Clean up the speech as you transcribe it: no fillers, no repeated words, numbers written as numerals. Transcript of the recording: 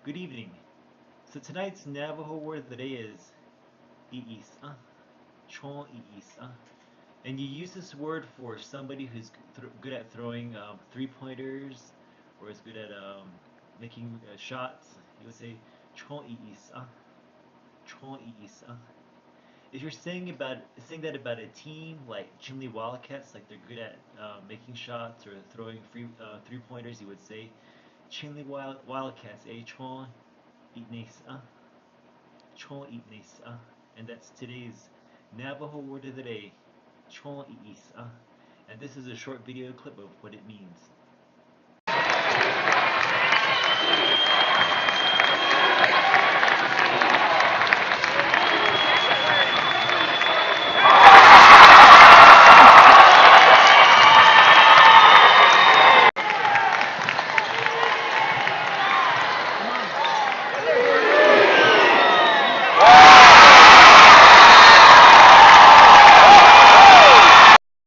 Good evening. So tonight's Navajo word of the day is i'isa, Chxó i'isa. And you use this word for somebody who's good at throwing three-pointers or is good at making shots. You would say Chxó i'isa, Chxó i'isa. If you're saying that about a team like Chinle Wildcats, like they're good at making shots or throwing three-pointers, you would say Chinle Wildcats, Chxó i'isa. Chxó i'isa. And that's today's Navajo word of the day, Chxó i'isa. And this is a short video clip of what it means.